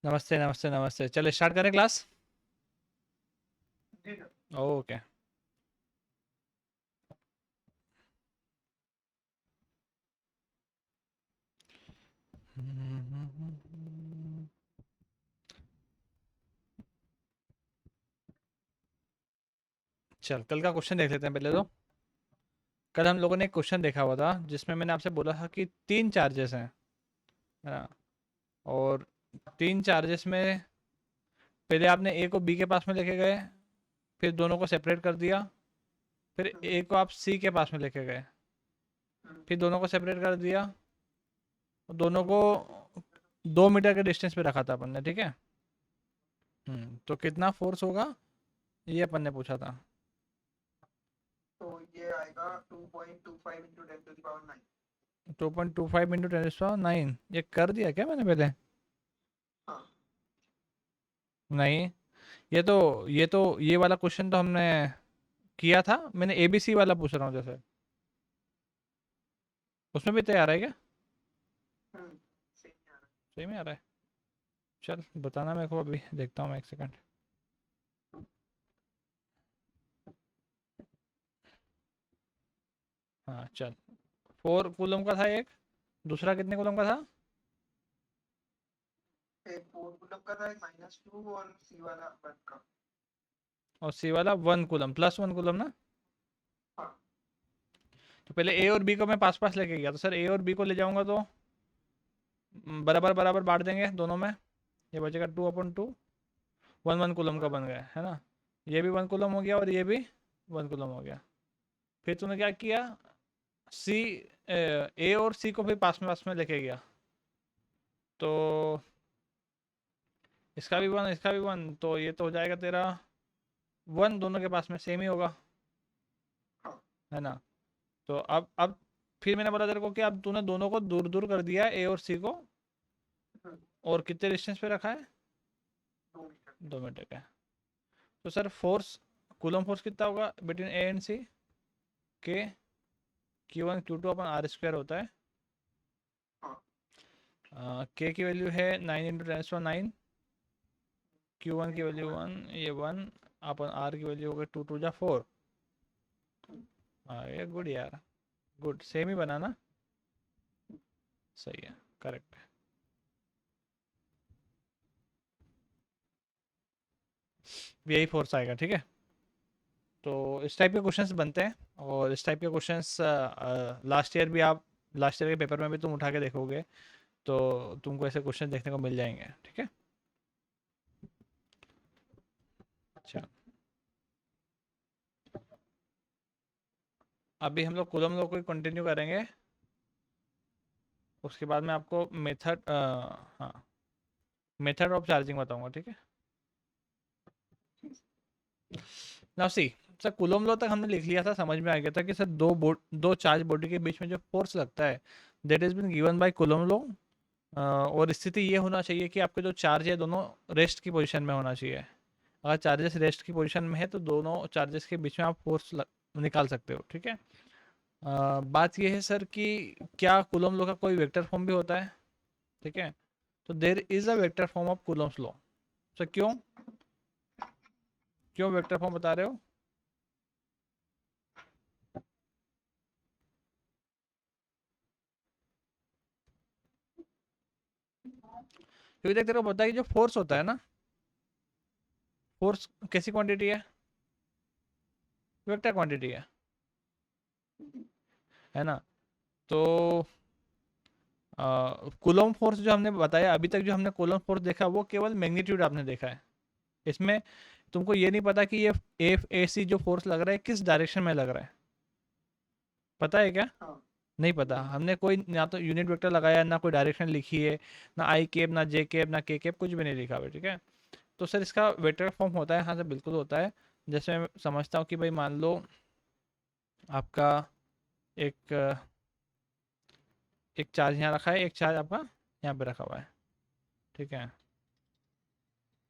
नमस्ते नमस्ते नमस्ते। चलो स्टार्ट करें क्लास। जी सर। ओके। चल कल का क्वेश्चन देख लेते हैं पहले तो। कल हम लोगों ने एक क्वेश्चन देखा हुआ था जिसमें मैंने आपसे बोला था कि तीन चार्जेस हैं, है ना। और तीन चार्जेस में पहले आपने ए को बी के पास में लेके गए, फिर दोनों को सेपरेट कर दिया, फिर ए को आप सी के पास में लेके गए, फिर दोनों को सेपरेट कर दिया, दोनों को 2 मीटर के डिस्टेंस पे रखा था अपन ने, ठीक है। तो कितना फोर्स होगा ये अपन ने पूछा था। तो ये आएगा 2.25 इंटू 10⁹ 2.25 इंटू 10⁹ ये कर दिया क्या मैंने पहले? हाँ। नहीं, ये वाला क्वेश्चन तो हमने किया था। मैंने एबीसी वाला पूछ रहा हूँ जैसे, उसमें भी तैयार है क्या? सही आ रहा सही में आ रहा है। चल बताना मेरे को, अभी देखता हूँ मैं, एक सेकंड। हाँ चल, 4 कूलम का था एक, दूसरा कितने कूलम का था? है। एक 4 कूलम का था, एक -2 और सी वाला 1 का। और सी वाला 1 कूलम प्लस 1 कूलम ना। हाँ। तो पहले ए और बी को मैं पास पास लेके गया, तो सर ए और बी को ले जाऊंगा तो बराबर बराबर बांट देंगे दोनों में। ये बचेगा 2/2, 1 1 कूलम का वन। बन गया, है ना। ये भी 1 कूलम हो गया और ये भी 1 कूलम हो गया। फिर तूने क्या किया, सी ए और सी को फिर पास में लेके गया, तो इसका भी 1 इसका भी 1, तो ये तो हो जाएगा तेरा 1, दोनों के पास में सेम ही होगा, हाँ। है ना। तो अब फिर मैंने बोला तेरे को कि अब तूने दोनों को दूर दूर कर दिया, ए और सी को, हम्म, और कितने डिस्टेंस पे रखा है? 2 मीटर। 2 मीटर का। तो सर फोर्स, कूलम फोर्स कितना होगा बिटवीन ए एंड सी? के Q1 Q2/r² होता है। हाँ। के की वैल्यू है 9 × 10⁹ 9, Q1 की वैल्यू 1, ये 1, अपन आर की वैल्यू हो गई 2 2 जा 4। हाँ ये गुड यार, गुड, सेम ही बना ना। सही है, करेक्ट है। यही फोर्स आएगा, ठीक है। तो इस टाइप के क्वेश्चंस बनते हैं, और इस टाइप के क्वेश्चंस लास्ट ईयर के पेपर में भी तुम उठा के देखोगे, तो तुमको ऐसे क्वेश्चन देखने को मिल जाएंगे, ठीक है। अच्छा, अभी हम लोग कूलम लॉ को कंटिन्यू करेंगे, उसके बाद मैं आपको हाँ, मेथड ऑफ चार्जिंग बताऊंगा, ठीक है। Now see, sir coulomb law तक हमने लिख लिया था, समझ में आ गया था कि सर दो चार्ज बॉडी के बीच में जो फोर्स लगता है, that is been given by Coulomb law. और स्थिति ये होना चाहिए कि आपके जो चार्ज है दोनों रेस्ट की पोजीशन में होना चाहिए। अगर चार्जेस रेस्ट की पोजीशन में है तो दोनों चार्जेस के बीच में आप फोर्स निकाल सकते हो, ठीक है। बात यह है सर कि क्या कूलम लॉ का कोई वेक्टर फॉर्म भी होता है, ठीक है। तो there is a vector form of Coulomb's law. Sir क्यों, क्यों वेक्टर फॉर्म बता रहे हो? क्योंकि देख तेरे को पता है कि जो फोर्स होता है ना, फोर्स कैसी क्वांटिटी है? वेक्टर क्वांटिटी है ना। तो कूलम फोर्स जो हमने बताया अभी तक, जो हमने कूलम फोर्स देखा वो केवल मैग्नीट्यूड आपने देखा है। इसमें तुमको ये नहीं पता कि ये एफ ए सी जो फोर्स लग रहा है किस डायरेक्शन में लग रहा है, पता है क्या? हाँ। नहीं पता। नहीं। हमने कोई ना तो यूनिट वेक्टर लगाया, ना कोई डायरेक्शन लिखी है, ना आई कैप, ना जे कैप, ना के कैप, कुछ भी नहीं लिखा हुआ है, ठीक है। तो सर इसका वेक्टर फॉर्म होता है, हाँ सर बिल्कुल होता है। जैसे मैं समझता हूँ कि भाई मान लो आपका एक एक चार्ज यहाँ रखा है, एक चार्ज आपका यहाँ पे रखा हुआ है, ठीक है।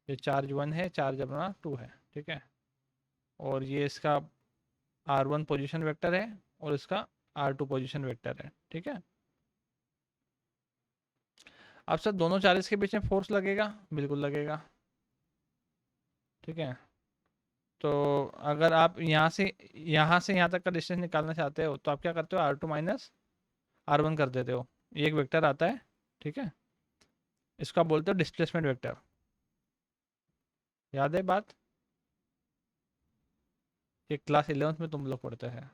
ये चार्ज 1 है, चार्ज अपना 2 है, ठीक है। और ये इसका R1 पोजीशन वेक्टर है, और इसका R2 पोजीशन वेक्टर है, ठीक है। अब सर दोनों चार्जेस के बीच में फोर्स लगेगा, बिल्कुल लगेगा। ठीक है, तो अगर आप यहाँ से यहाँ तक का डिस्टेंस निकालना चाहते हो तो आप क्या करते हो, R2 माइनस R1 कर देते हो। ये एक वेक्टर आता है, ठीक है, इसको आप बोलते हो डिस्प्लेसमेंट वेक्टर। याद है बात, ये क्लास 11th में तुम लोग पढ़ते हैं।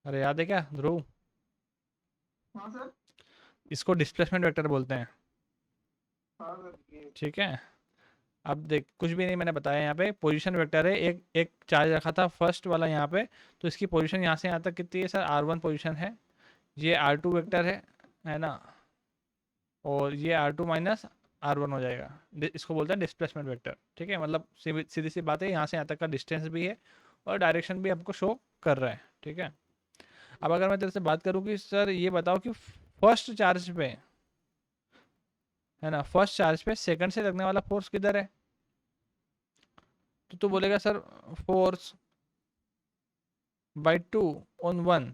अरे याद है क्या ध्रुव? हाँ सर। इसको डिस्प्लेसमेंट वेक्टर बोलते हैं। हाँ सर ये। ठीक है, अब देख कुछ भी नहीं मैंने बताया, यहाँ पे पोजीशन वेक्टर है, एक एक चार्ज रखा था फर्स्ट वाला यहाँ पे, तो इसकी पोजीशन यहाँ से यहाँ तक कितनी है सर, R1 पोजीशन है। ये R2 वेक्टर है ना, और ये R2 माइनस R1 हो जाएगा। इसको बोलते हैं डिस्प्लेसमेंट वेक्टर। ठीक है, मतलब सीधी सी बात है, यहाँ से यहाँ तक का डिस्टेंस भी है और डायरेक्शन भी हमको शो कर रहा है। ठीक है, अब अगर मैं तेरे से बात करूँ कि सर ये बताओ कि फर्स्ट चार्ज पे, है ना, फर्स्ट चार्ज पे सेकंड से लगने वाला फोर्स किधर है, तो तू बोलेगा sir force by 2 on 1,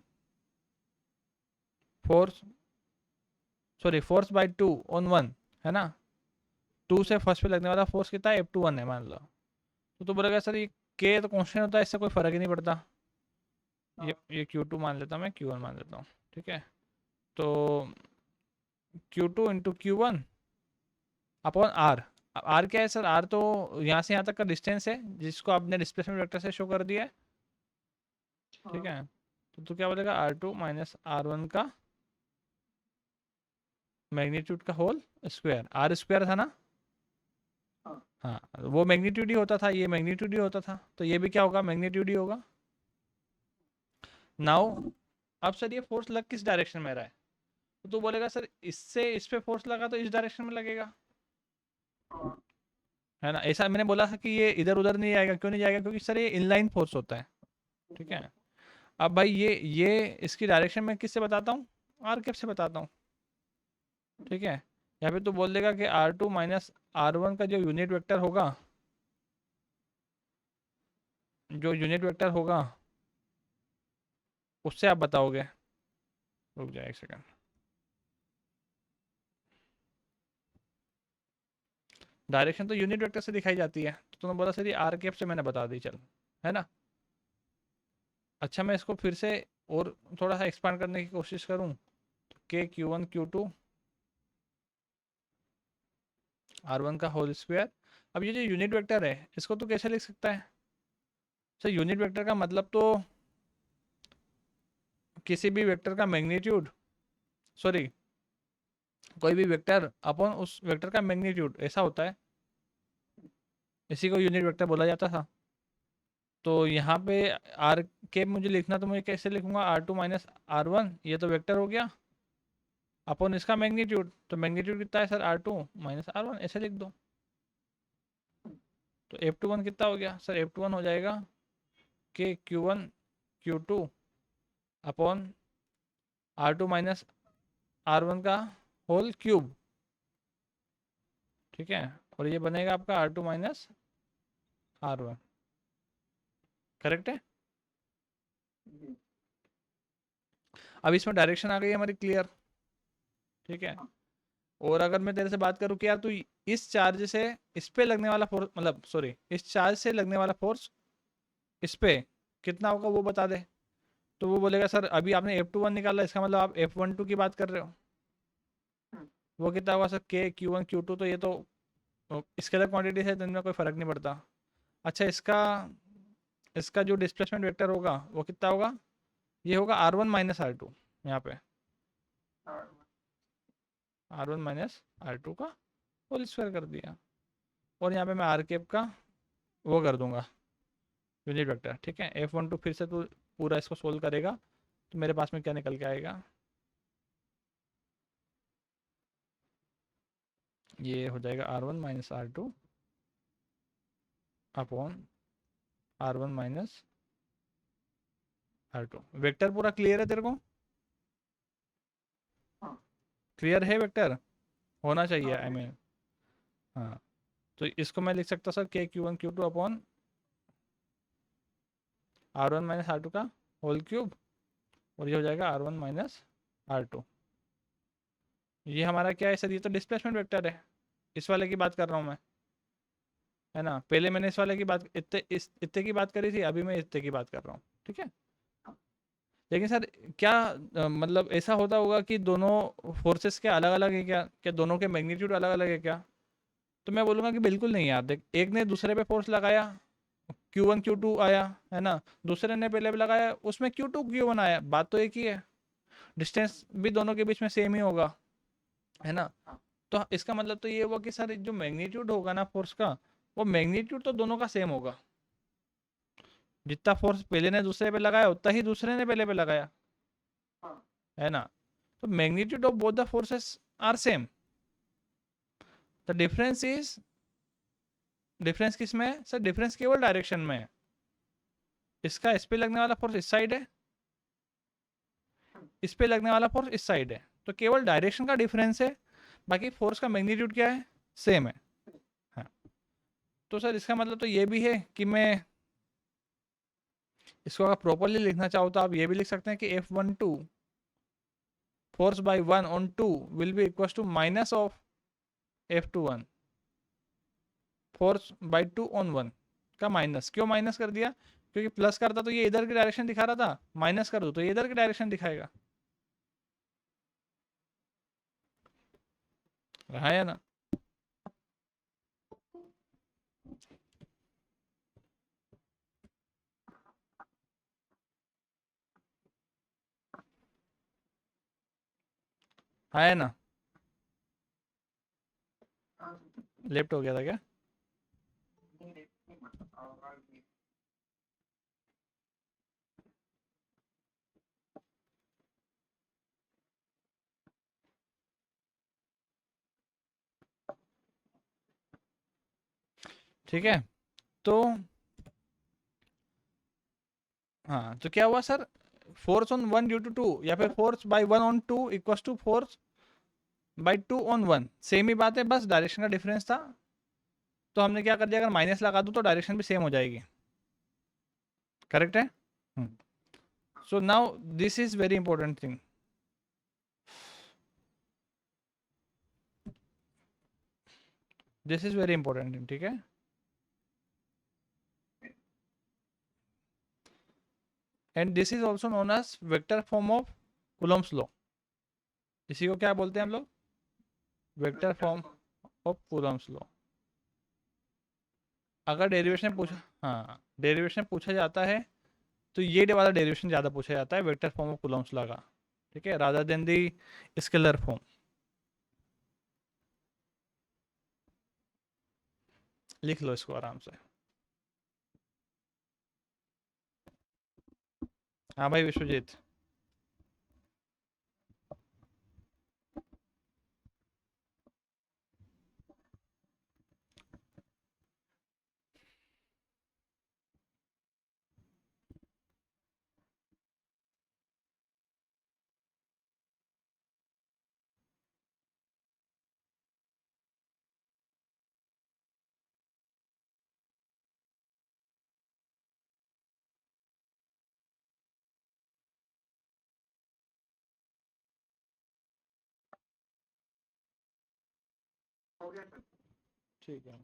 force sorry force by 2 on 1, है ना। 2 से फर्स्ट पे लगने वाला फोर्स कितना है, F21 है मान लो। तो तू बोलेगा सर ये के तो कांस्टेंट होता है, इससे कोई फर्क ही नहीं पड़ता। ये Q2 मान लेता हूँ, मैं Q1 मान लेता हूँ। ठीक है, तो Q2 into Q1 upon R. अब आर क्या है सर, आर तो यहाँ से यहाँ तक का डिस्टेंस है जिसको आपने डिस्प्लेसमेंट वेक्टर से शो कर दिया है। ठीक है, तो तू क्या बोलेगा, R2 माइनस R1 का मैग्नीट्यूड का होल स्क्वायर, आर स्क्वायर था ना। हाँ, वो मैग्नीट्यूड ही होता था, ये मैग्नीट्यूड ही होता था, तो ये भी क्या होगा, मैग्नीट्यूड ही होगा। नाउ अब सर ये फोर्स लग किस डायरेक्शन में रहा है, तो तू बोलेगा सर इससे इस पे फोर्स लगा तो इस डायरेक्शन में लगेगा, है ना। ऐसा मैंने बोला था कि ये इधर उधर नहीं जाएगा, क्यों नहीं जाएगा, क्योंकि सर ये इनलाइन फोर्स होता है। ठीक है, अब भाई ये इसकी डायरेक्शन में किससे बताता हूँ, आर कैप से बताता हूँ। ठीक है, यहाँ पे तो बोल देगा कि R2 माइनस R1 का जो यूनिट वेक्टर होगा, जो यूनिट वेक्टर होगा उससे आप बताओगे। रुक जाए एक सेकंड, डायरेक्शन तो यूनिट वेक्टर से दिखाई जाती है, तो तुमने बोला सर ये आर कैप से मैंने बता दी, चल, है ना। अच्छा मैं इसको फिर से और थोड़ा सा एक्सपांड करने की कोशिश करूँ, के Q1 Q2 R1 का होल स्क्वायर। अब ये जो यूनिट वेक्टर है इसको तो कैसे लिख सकता है सर, यूनिट वेक्टर का मतलब तो किसी भी वेक्टर का मैग्नीट्यूड, सॉरी कोई भी वेक्टर अपॉन उस वेक्टर का मैग्नीट्यूड, ऐसा होता है, इसी को यूनिट वेक्टर बोला जाता था। तो यहाँ पे आर के मुझे लिखना, तो मैं कैसे लिखूंगा, R2 माइनस R1, ये तो वेक्टर हो गया, अपॉन इसका मैग्नीट्यूड, तो मैग्नीट्यूड कितना है सर, R2 माइनस R1, ऐसे लिख दो। तो F21 कितना हो गया सर, F21 हो जाएगा के Q1 Q2 upon R2 minus R1 का होल क्यूब। ठीक है, और ये बनेगा आपका R2 माइनस R1, करेक्ट है। अब इसमें डायरेक्शन आ गई हमारी क्लियर। ठीक है, और अगर मैं तेरे से बात करूं कि यार तू इस चार्ज से इस पे लगने वाला फोर्स, मतलब सॉरी इस चार्ज से लगने वाला फोर्स इस पे कितना होगा वो बता दे, तो वो बोलेगा सर अभी आपने F21 निकाला, इसका मतलब आप F12 की बात कर रहे हो, वो कितना होगा सर, के Q1 Q2, तो ये तो स्केलर क्वांटिटी है तो इनमें कोई फर्क नहीं पड़ता। अच्छा इसका इसका जो डिस्प्लेसमेंट वेक्टर होगा वो कितना होगा, ये होगा R1 माइनस R2, यहाँ पे R1 माइनस R2 का होल स्क्वायर कर दिया, और यहाँ पे मैं आर कैप का वो कर दूंगा यूनिट वेक्टर। ठीक है, F12 फिर से तू पूरा इसको सोल्व करेगा तो मेरे पास में क्या निकल के आएगा, ये हो जाएगा R1 minus R2 upon R1 minus R2। Vector पूरा क्लियर है तेरे को, क्लियर है वेक्टर, होना चाहिए आई मीन। हाँ, तो इसको मैं लिख सकता सर के Q1 Q2 upon R1 minus R2 का होल क्यूब, और ये हो जाएगा R1 माइनस R2। ये हमारा क्या है सर, ये तो डिस्प्लेसमेंट वेक्टर है, इस वाले की बात कर रहा हूँ मैं, है ना। पहले मैंने इस वाले की बात इतने की बात करी थी, अभी मैं इतने की बात कर रहा हूँ, ठीक है। लेकिन सर क्या मतलब ऐसा होता होगा कि दोनों फोर्सेस के अलग अलग है क्या, क्या दोनों के मैग्नीट्यूड अलग अलग है क्या? तो मैं बोलूँगा कि बिल्कुल नहीं यार। देख, एक ने दूसरे पे फोर्स लगाया, Q1 Q2 आया, है ना। दूसरे ने पहले पे लगाया, उसमें Q2 Q1 आया, बात तो एक ही है। डिस्टेंस भी दोनों के बीच में सेम ही होगा, है ना। तो इसका मतलब तो ये हुआ कि सर जो मैग्नीट्यूड होगा ना फोर्स का, वो मैग्नीट्यूड तो दोनों का सेम होगा। जितना फोर्स पहले ने दूसरे पे लगाया उतना ही दूसरे ने पहले पे लगाया, है ना। तो magnitude of both the forces are same. The difference is, difference किस में है सर? डिफरेंस केवल डायरेक्शन में है। इसका इस पे लगने वाला फोर्स इस साइड है, इस पे लगने वाला फोर्स इस साइड है, तो केवल डायरेक्शन का डिफरेंस है, बाकी फोर्स का मैग्नीट्यूड क्या है? सेम है। हाँ। तो सर इसका मतलब तो ये भी है कि मैं इसको अगर प्रॉपरली लिखना चाहो तो आप ये भी लिख सकते हैं कि F12 force by 1 on 2 will be equal to minus of F21 force by 2 on 1 का माइनस। क्यों माइनस कर दिया? क्योंकि प्लस करता तो ये इधर की डायरेक्शन दिखा रहा था, माइनस कर दो तो ये इधर की डायरेक्शन दिखाएगा, रहा है ना। है ना। लेफ्ट हो गया था क्या? ठीक है। तो हाँ, तो क्या हुआ sir? Force on 1 due to 2 या फिर force by 1 on 2 equals to force by 2 on 1, same ही बात है, बस डायरेक्शन का डिफरेंस था। तो हमने क्या कर दिया, अगर माइनस लगा दूं तो डायरेक्शन भी सेम हो जाएगी, करेक्ट है। So now this is very important thing. This is very important thing, ठीक है। And this is also known as vector form of Coulomb's law. इसी को क्या बोलते हैं हम लोग? Vector form of Coulomb's law. अगर डेरिवेशन पूछा, हाँ डेरिवेशन पूछा जाता है तो ये वाला डेरिवेशन ज़्यादा पूछा जाता है, vector form of Coulomb's law का, ठीक है, रादर देन दी स्केलर फॉर्म। लिख लो इसको आराम से। हाँ भाई विश्वजीत। ठीक है।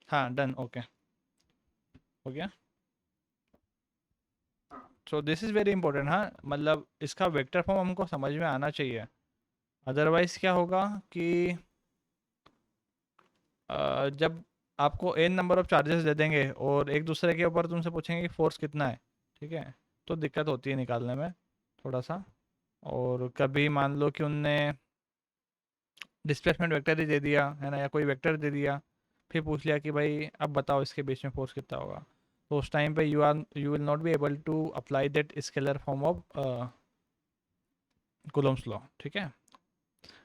हाँ डन, ओके, हो गया। So this is very important. हाँ मतलब इसका वेक्टर फॉर्म हमको समझ में आना चाहिए, अदरवाइज क्या होगा कि जब आपको n नंबर ऑफ चार्जेस दे देंगे और एक दूसरे के ऊपर तुमसे पूछेंगे कि फोर्स कितना है, ठीक है, तो दिक्कत होती है निकालने में थोड़ा सा। और कभी मान लो कि उनने डिस्प्लेसमेंट वेक्टर ही दे दिया, है ना, या कोई वेक्टर दे दिया, फिर पूछ लिया कि भाई अब बताओ इसके बीच में फोर्स कितना होगा, तो उस टाइम पे you will not be able to apply that scalar form of Coulomb's law, ठीक है।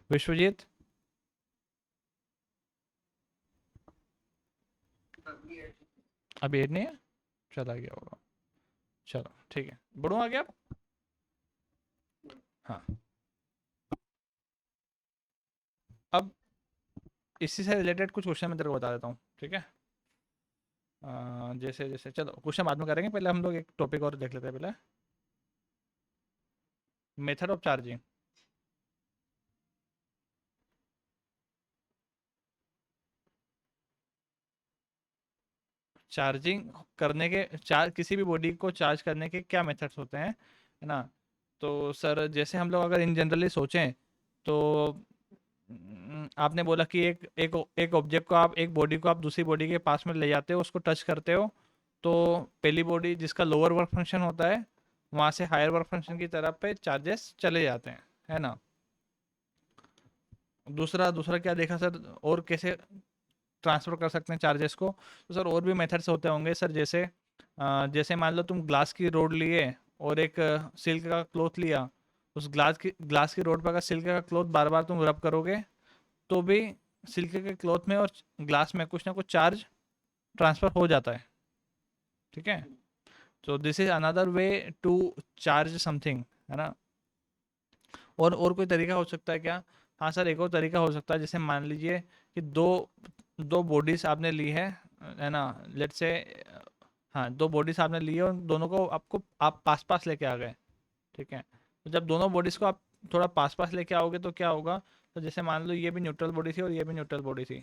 विश्वजीत, अभी एड नहीं है, चला गया होगा, चलो ठीक है, बढ़ो आगे आप। हाँ, अब इसी से रिलेटेड कुछ क्वेश्चन मैं तेरे को बता देता हूँ, ठीक है। जैसे जैसे चलो क्वेश्चन बाद में करेंगे, पहले हम लोग एक टॉपिक और देख लेते हैं पहले। Method of charging. चार्जिंग करने के किसी भी बॉडी को चार्ज करने के क्या मेथड्स होते हैं, है ना। तो सर जैसे हम लोग अगर इन जनरली सोचें तो आपने बोला कि एक ऑब्जेक्ट को आप, एक बॉडी को आप दूसरी बॉडी के पास में ले जाते हो, उसको टच करते हो, तो पहली बॉडी जिसका लोअर वर्क फंक्शन होता है वहाँ से हायर वर्क फंक्शन की तरफ पे चार्जेस चले जाते हैं, है ना। दूसरा दूसरा क्या देखा सर, और कैसे ट्रांसफ़र कर सकते हैं चार्जेस को। तो सर और भी मेथड्स होते होंगे सर, जैसे जैसे मान लो तुम ग्लास की रोड लिए और एक सिल्क का क्लॉथ लिया, उस ग्लास की रोड पर अगर सिल्क का क्लॉथ बार बार तुम रब करोगे तो भी सिल्क के क्लॉथ में और ग्लास में कुछ ना कुछ चार्ज ट्रांसफ़र हो जाता है, ठीक है। तो this is another way to charge something, है ना। और कोई तरीका हो सकता है क्या। हाँ सर, एक और तरीका हो सकता है, जैसे मान लीजिए कि दो दो बॉडीज आपने ली है ना, लेट्स से। हाँ, दो बॉडीज आपने ली है और दोनों को आप पास पास लेके आ गए, ठीक है। तो जब दोनों बॉडीज को आप थोड़ा पास पास लेके आओगे तो क्या होगा। तो जैसे मान लो ये भी न्यूट्रल बॉडी थी और ये भी न्यूट्रल बॉडी थी,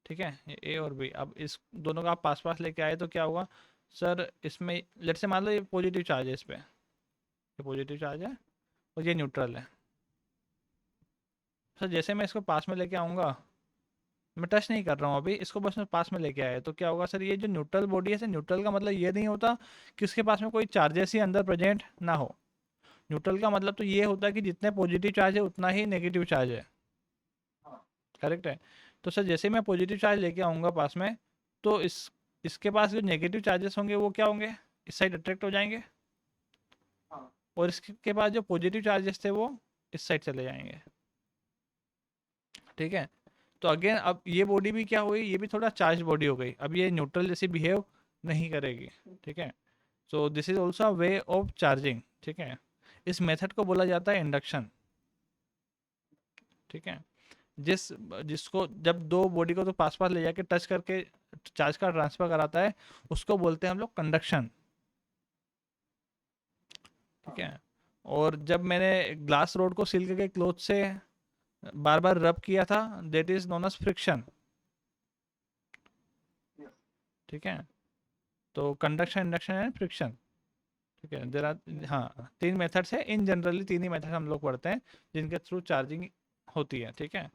ठीक है, ये ए और बी। अब इस दोनों को आप पास पास लेके आए तो क्या होगा सर, इसमें लेट्स से मान लो ये पॉजिटिव चार्ज है, इस पे ये पॉजिटिव चार्ज है और ये न्यूट्रल है। सर जैसे मैं इसको पास में लेके आऊँगा, मैं टच नहीं कर रहा हूँ अभी इसको, बस मैं पास में लेके आया, तो क्या होगा सर, ये जो न्यूट्रल बॉडी है सर, न्यूट्रल का मतलब ये नहीं होता कि उसके पास में कोई चार्जेस ही अंदर प्रेजेंट ना हो। न्यूट्रल का मतलब तो ये होता है कि जितने पॉजिटिव चार्ज है उतना ही नेगेटिव चार्ज है, करेक्ट है। तो सर जैसे मैं पॉजिटिव चार्ज लेके आऊँगा पास में, तो इसके पास जो नेगेटिव चार्जेस होंगे वो क्या होंगे, इस साइड अट्रैक्ट हो जाएंगे, और इसके पास जो पॉजिटिव चार्जेस थे वो इस साइड चले जाएंगे, ठीक है। तो अगेन अब ये बॉडी भी क्या हुई, ये भी थोड़ा चार्ज बॉडी हो गई, अब ये न्यूट्रल जैसे बिहेव नहीं करेगी, ठीक है। So this is also a way of charging, ठीक है। इस मेथड को बोला जाता है इंडक्शन, ठीक है। जिसको जब दो बॉडी को तो पास पास ले जाके टच करके चार्ज का ट्रांसफर कराता है, उसको बोलते हैं हम लोग कंडक्शन, ठीक है। और जब मैंने ग्लास रोड को सिल्क के क्लॉथ से बार बार रब किया था, that is known as friction, ठीक है। तो कंडक्शन, इंडक्शन एंड फ्रिक्शन, ठीक है। देर आर, हाँ, तीन मेथड्स है इन जनरली, तीन ही मेथड हम लोग पढ़ते हैं जिनके थ्रू चार्जिंग होती है, ठीक है।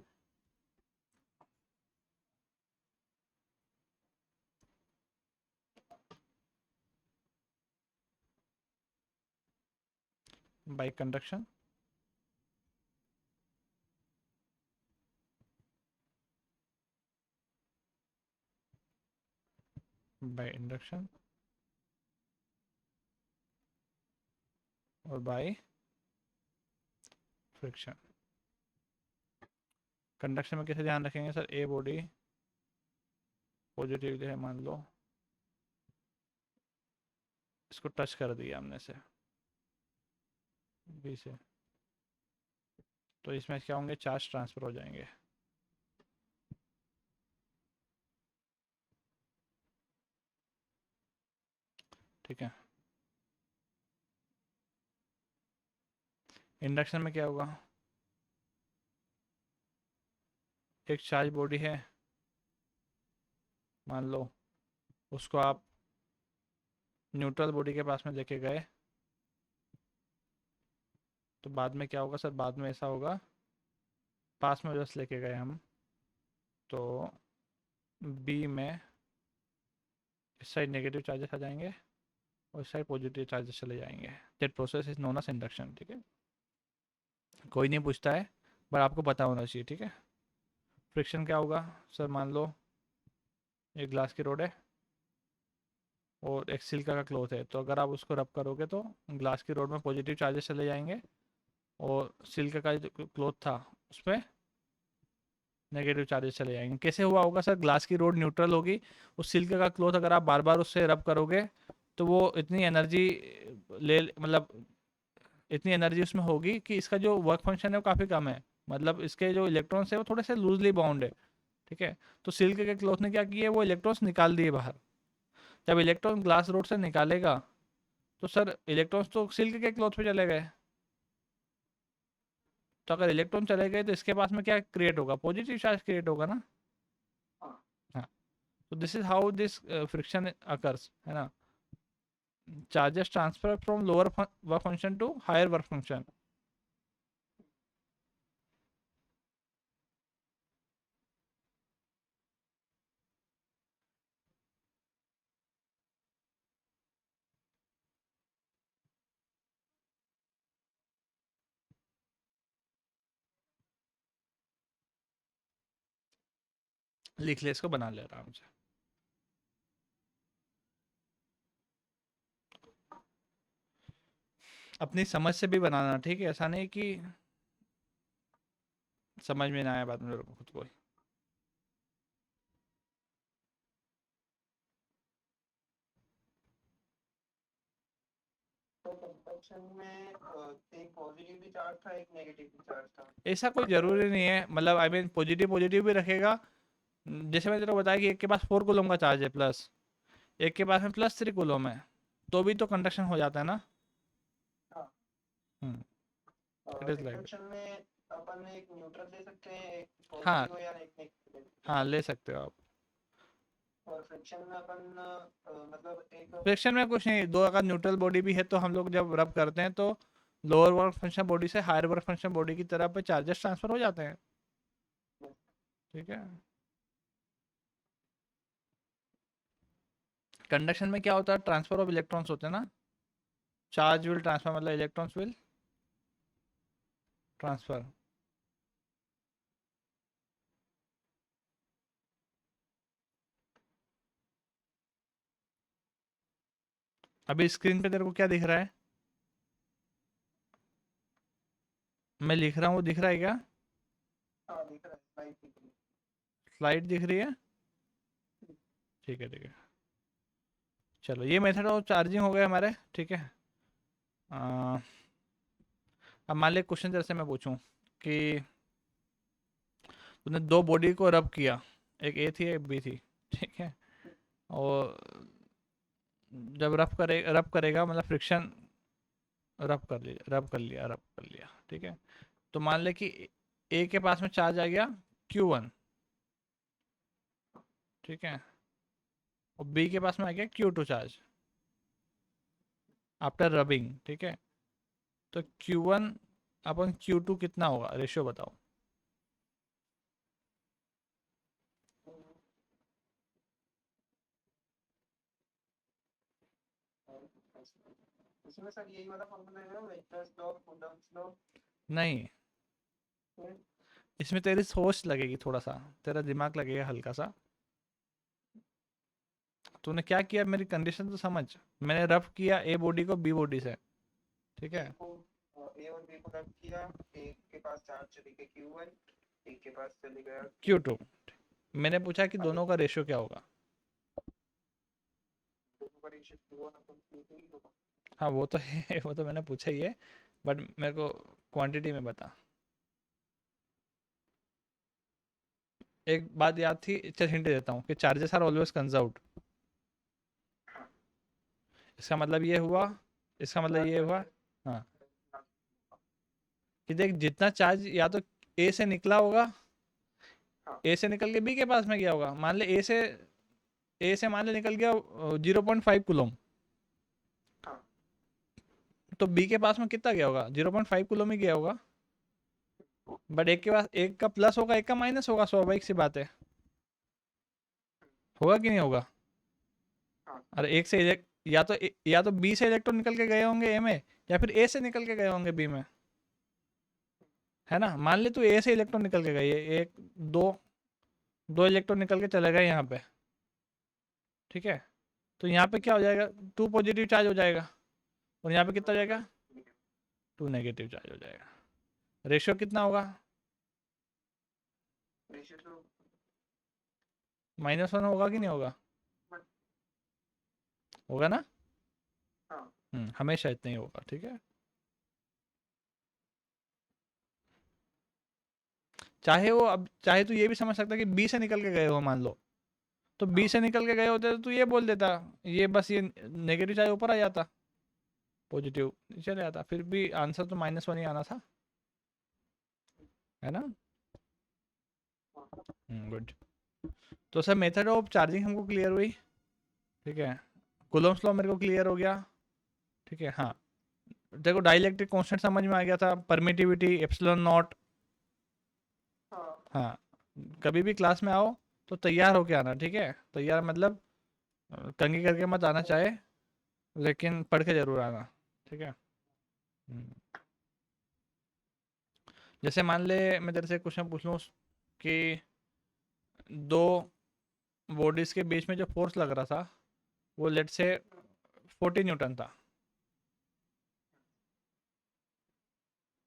बाय कंडक्शन, बाय इंडक्शन और बाय फ्रिक्शन। कंडक्शन में कैसे ध्यान रखेंगे सर, ए बॉडी पॉजिटिव है मान लो, इसको टच कर दिया हमने से बी से, तो इसमें क्या होंगे, चार्ज ट्रांसफर हो जाएंगे, ठीक है। इंडक्शन में क्या होगा, एक चार्ज बॉडी है मान लो, उसको आप न्यूट्रल बॉडी के पास में लेके गए, तो बाद में क्या होगा सर, बाद में ऐसा होगा, पास में जस्ट लेके गए हम, तो बी में इस साइड नेगेटिव चार्जेस आ जाएंगे और इस साइड पॉजिटिव चार्जेस चले जाएंगे। That process is known as induction, ठीक है। कोई नहीं पूछता है, पर आपको पता होना चाहिए, ठीक है। फ्रिक्शन क्या होगा सर, मान लो एक ग्लास की रोड है और एक सिल्क का क्लॉथ है, तो अगर आप उसको रब करोगे तो ग्लास की रोड में पॉजिटिव चार्जेस चले जाएंगे और सिल्क का जो क्लॉथ था उस पर नेगेटिव चार्जेस चले जाएंगे। कैसे हुआ होगा सर, ग्लास की रोड न्यूट्रल होगी, उस सिल्क का क्लॉथ अगर आप बार बार उससे रब करोगे तो वो इतनी एनर्जी ले, मतलब इतनी एनर्जी उसमें होगी कि इसका जो वर्क फंक्शन है वो काफ़ी कम है, मतलब इसके जो इलेक्ट्रॉन्स है वो थोड़े से लूजली बाउंड है, ठीक है। तो सिल्क के क्लॉथ ने क्या किया, वो इलेक्ट्रॉन्स निकाल दिए बाहर, जब इलेक्ट्रॉन ग्लास रोड से निकालेगा तो सर इलेक्ट्रॉन्स तो सिल्क के क्लॉथ पे चले गए, तो अगर इलेक्ट्रॉन चले गए तो इसके पास में क्या क्रिएट होगा, पॉजिटिव चार्ज क्रिएट होगा ना। हाँ। हाँ, तो this is how this friction occurs, है ना। Charges transfer from lower work function to higher work function. लिख ले इसको, बना ले आराम से। अपनी समझ से भी बनाना, ठीक है, ऐसा नहीं कि समझ में ना आया बाद में खुद को। तो कंडक्शन में एक पॉजिटिव भी चार्ज था, एक नेगेटिव भी चार्ज था। ऐसा कोई जरूरी नहीं है, मतलब आई मीन पॉजिटिव पॉजिटिव भी रखेगा। जैसे मैंने तेरे को बताया कि एक के पास 4 कूलम का चार्ज है प्लस, एक के पास में +3 कूलम है, तो भी तो कंडक्शन हो जाता है ना। हाँ। इट इज लाइक, कंडक्शन में अपन एक न्यूट्रल ले सकते हैं, एक हाँ पॉजिटिव या एक नेगेटिव ले सकते हाँ ले सकते हो आप। हैं। और फ्रिक्शन में अपन मतलब एक फ्रिक्शन में कुछ नहीं, दो अगर न्यूट्रल बॉडी भी है तो हम लोग जब रब करते हैं तो लोअर वर्क फंक्शन बॉडी से हायर वर्क फंक्शन बॉडी की तरफ पे चार्जेस ट्रांसफर हो जाते हैं, ठीक है। कंडक्शन में क्या होता है, ट्रांसफर ऑफ इलेक्ट्रॉन्स होते हैं ना, चार्ज विल ट्रांसफर मतलब इलेक्ट्रॉन्स विल ट्रांसफर। अभी स्क्रीन पे तेरे को क्या दिख रहा है, मैं लिख रहा हूँ वो दिख रहा है क्या, हाँ दिख रहा है, स्लाइड दिख रही है। स्लाइड दिख रही है, ठीक है ठीक है। चलो ये मेथड ऑफ चार्जिंग हो गए हमारे, ठीक है। आ, अब मान ले क्वेश्चन जैसे मैं पूछूं कि तूने दो बॉडी को रब किया, एक ए थी एक बी थी, ठीक है, और जब रब करेगा मतलब फ्रिक्शन, रब कर लिया, ठीक है। तो मान ले कि ए के पास में चार्ज आ गया Q1, ठीक है, और बी के पास में आ गया Q2 चार्ज आफ्टर रबिंग, ठीक है। तो Q1 अपन Q2 कितना होगा, रेशियो बताओ। इसमें सर यही वाला फॉर्मूला है ना, वेक्टर्स लॉ, कूलम्ब्स लॉ। नहीं, इसमें तेरी सोच लगेगी, थोड़ा सा तेरा दिमाग लगेगा हल्का सा। तूने क्या किया, मेरी कंडीशन तो समझ, मैंने रफ किया ए बॉडी को बी बॉडी से, ठीक है। ए और बी को रब किया, एक के पास चार्ज चले गए Q1, एक के पास चले गया Q2, मैंने पूछा कि अगर दोनों का रेशियो क्या होगा। दोनों का रेशियो Q1 अपन Q2 ही होगा। हाँ वो तो है वो तो मैंने पूछा ही है, बट मेरे को क्वांटिटी में बता। एक बात याद थी, चल हिंट देता हूँ कि चार्जेस आर ऑलवेज कंजर्व्ड। इसका मतलब ये हुआ, इसका मतलब ये हुआ, हाँ, कि देख जितना चार्ज या तो ए से निकला होगा, हाँ। ए से निकल के बी के पास में गया होगा, मान ले ए से मान ले निकल गया 0.5 कूलम, हाँ। तो बी के पास में कितना गया होगा, 0.5 कूलम ही गया होगा। बट एक के पास, एक का प्लस होगा एक का माइनस होगा, स्वाभाविक सी बात है, होगा कि नहीं होगा। हाँ। अरे एक से या तो बी से इलेक्ट्रॉन निकल के गए होंगे ए में, या फिर ए से निकल के गए होंगे बी में, है ना। मान ले तू ए से इलेक्ट्रॉन निकल के गए, एक दो दो इलेक्ट्रॉन निकल के चले गए यहाँ पे, ठीक है। तो यहाँ पे क्या हो जाएगा, 2 पॉजिटिव चार्ज हो जाएगा, और यहाँ पे कितना हो जाएगा, 2 नेगेटिव चार्ज हो जाएगा। रेशियो कितना होगा, रेशियो तो -1 होगा कि नहीं होगा, होगा ना। हाँ। हमेशा इतना ही होगा, ठीक है। चाहे तू ये भी समझ सकता है कि बी से निकल के गए हो मान लो, तो बी से निकल के गए होते तो तू ये बोल देता, ये बस ये नेगेटिव चार्ज ऊपर आ जाता, पॉजिटिव चले जाता, फिर भी आंसर तो -1 ही आना था, है ना। गुड। तो सर मेथड ऑफ चार्जिंग हमको क्लियर हुई, ठीक है। कूलम्ब्स लॉ मेरे को क्लियर हो गया, ठीक है। हाँ, देखो डाइलेक्ट्रिक कांस्टेंट समझ में आ गया था, परमिटिविटी एप्सिलॉन नॉट। हाँ हाँ, कभी भी क्लास में आओ तो तैयार होके आना, ठीक है। तैयार मतलब कंगी करके मत आना चाहे, लेकिन पढ़ के जरूर आना, ठीक है। हम्म। जैसे मान ले मैं तेरे से क्वेश्चन पूछ लूँ कि दो बॉडीज के बीच में जो फोर्स लग रहा था वो लेट से 40 न्यूटन था,